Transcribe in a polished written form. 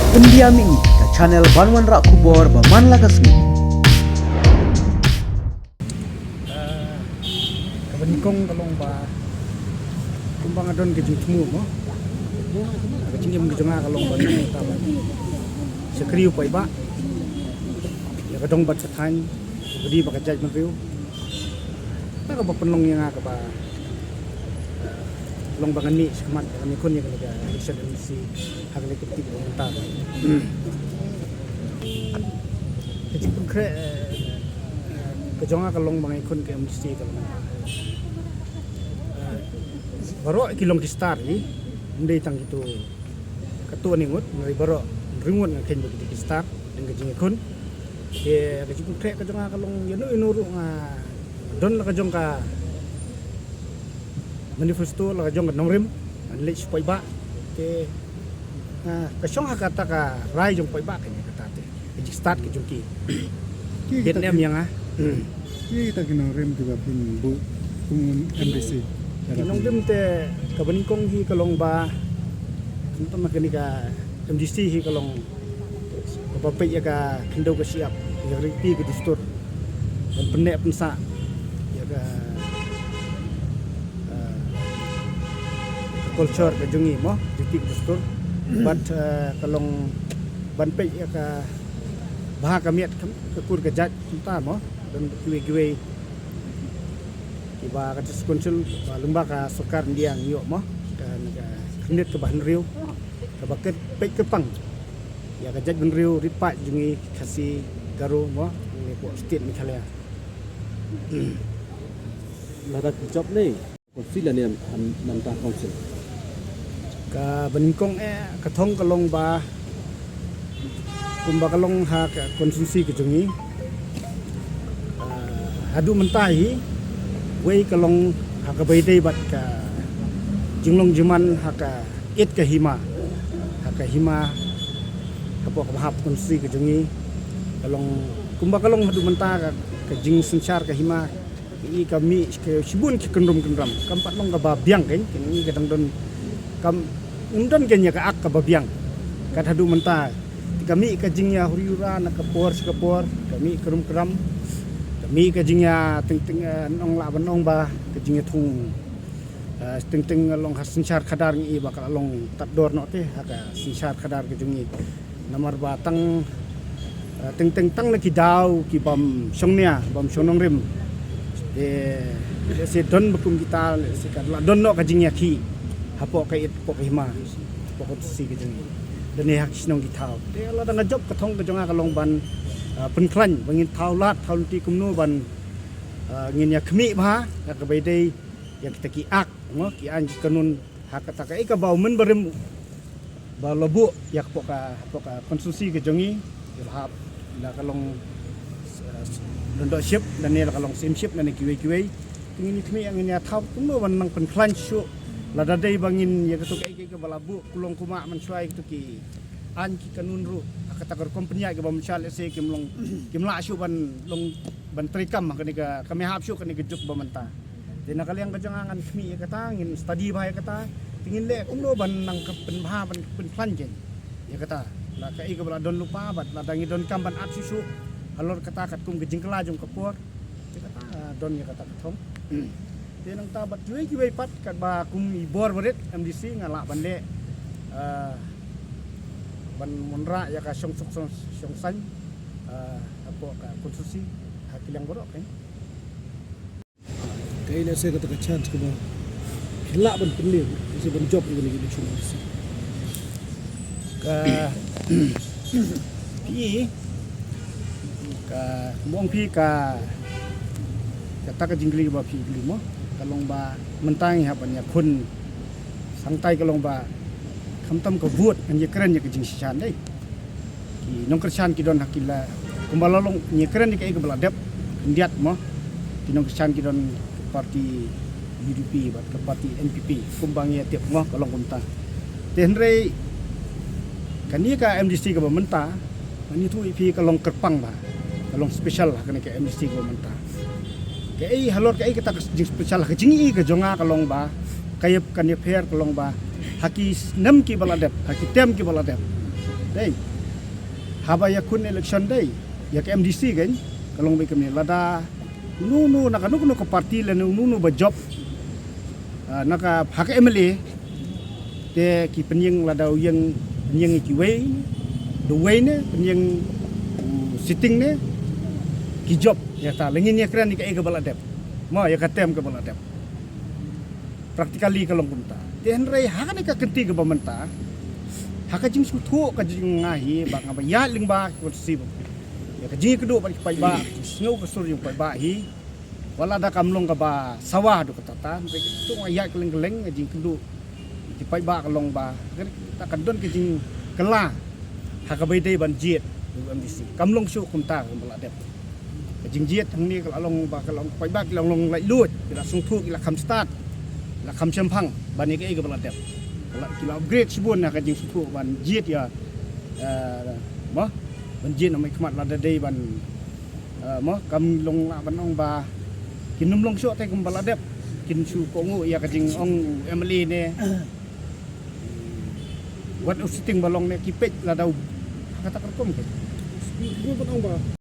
Pendiami ke channel Banwan Rak Kubor Baman Lakasmi. Kabanikong kalong ba kumbang adon ke jingmu mo. Kacingim ke jonga kalong ba ni tama. Sekriu pa iba. Ya kadong bat katany. Budi ba kajaj man riu. Ta ka ba penong yang ka ba long bangan ni sekemat kami kun yang kena riset emisi hagli ketik pemerintah. Jadi pun kre kejonga kalong bangai kun ke emisi kalong. Baru kilong kistar ni, ndai tang itu ketua ningut, dari baru ringut ngaken bagi kistar dengan kejing kun. Ke kejing pun kre kejonga kalong yanu inuru don la kejong ka manifesto la jong nongrim le spoi ba ke kasong hakata ka rai jong poi ba kanya kata te ji start ke jongki Vietnam yang kita nongrim juga pin bu MDC nongrim te kabaningkong hi kalong ba tentu makani ka MDC hi kalong kapapai ya ka kindau ka siap ya ripi ke distur dan penek pensa ya ka culture ke jungi mo titik distur but kalong banpei ya ka bah kamiat ke kur ke jat kita mo dan kiwe-kiwe iba ka konsul lumba ka sukar ndiang yo mo dan kredit ke bahan riu ke baket pei ke pang ya ka jat ben riu ripat jungi kasi garu mo ni ko state ni khalaya Ladak job ni konsil ni nanta konsil ka baningkong katong kalong ba kumba kalong ha ka konsumsi ke jungi hadu mentai wei kalong ha ka baidei bat ka jinglong juman ha ka it ka hima kapo ka bahap konsumsi ke jungi kalong kumba kalong hadu menta ka jing senchar ka hima i kami ke sibun ke kendrum kampat long ka babiang kan kini kadang don kam undan kenya ka ak ka babiang kat hadu menta kami ka jingya huriura na kapor kami kerum keram kami ka jingya ting nong la banong ba ka jingya thung ting long hasinchar khadar ngi bakal long tador no te haka sinchar khadar ke jungi namar ba tang ting tang na ki daw ki bam sonong rim de se don bakum kita se kadla don no ka jingya ki hapo kay pok hima pokot si gejeng dan ni hak sinong gitau de la dang job katong ke jonga kalong ban penklan bangin taulat taulti kumno ban ngin ya khmi ba ka baidei ya kita ki ak mo ki an kanun hak kata ka ka bau men berem ba lobu ya pok konsumsi ke jongi hap la kalong dondok ship dan ni kalong sim ship dan kiwe ngin khmi ngin ya tau kumno ban nang penklan syu lada day bangin ya ketuk ke balabu kulong kuma mensuai itu ki an ki kanun ru kata kar company ke bam chal se kimla syu ban long ban trikam ka kami hap syu kan juk bamanta dina kaliang kajangan kami kata ngin study ba kata tingin le kumno ban nang pen ba ban pen plan jen ya kata la ka ke bala don lupa bat la dangi don kam ban at syu halor kata kat kum gejing kela jong kapur kata don ya kata thong nang tabat kiwe pat kat ba kum ibor barit MDC ngala bande ban monra ya ka song san apo ka konsumsi hakilang borok kan kay na saya kata chance ko ba hila ban penling kasi ban job ini gini cuma ka pi ka mong pi ka kata ka jingli ba pi limo kalong ba mentang ha ban ya kun sangtai kalong ba khamtam ko buat an ye keren ye jing sisan dei ki nong kersan ki don hakila kumbalolong ye keren ke ke beladep ndiat mo ki nong kersan ki don parti UDP bat ke parti NPP kumbang ye tiap mo kalong kumta tenrei kan ni ka MDC ke menta ani tu IP kalong kerpang ba kalong special kan ke MDC ke menta ke halor ke kita jing spesial ke jingi ke jonga kalong ba kayep kan ye fair kalong ba haki nem ki baladep haki tem ki baladep dai habaya kun election dai ya ke MDC kan kalong be kami lada nunu nakanu ke parti la nunu ba job naka hak MLA te ki penyeng lada yang penyeng ki way the way ne penyeng sitting ne ki job ya ta lengin ya kran ni ka baladep mo ya katem ke baladep praktikali kalong kunta den rei hak ni ka kenti ke bamenta hak jing sutu ka jing ngahi ba ngaba ya ling ba ko sib ya ka jing kedu ba pai ba snow ka sur yung pai ba hi wala da kamlong ka ba sawah do katata be tu ya keleng-keleng jing kedu di pai ba kalong ba ta kan don ke jing kela hak ka bai dei ban jiet MDC kamlong su kunta ka baladep jing jiet thang ni kalong ba kalong pai ba kalong lai lut kila sung thu kila kham start la kham champang ban ni ke baladep kila upgrade sibun na ka jing su ban jiet ya mo ban jiet mai khmat la dei ban mo kam long la ban ong ba kinum long so te kum baladep kin su ko ngu ya ka jing ong MLA ne wat usiting balong ne kipet la daw kata kerkom ke Gue pun ba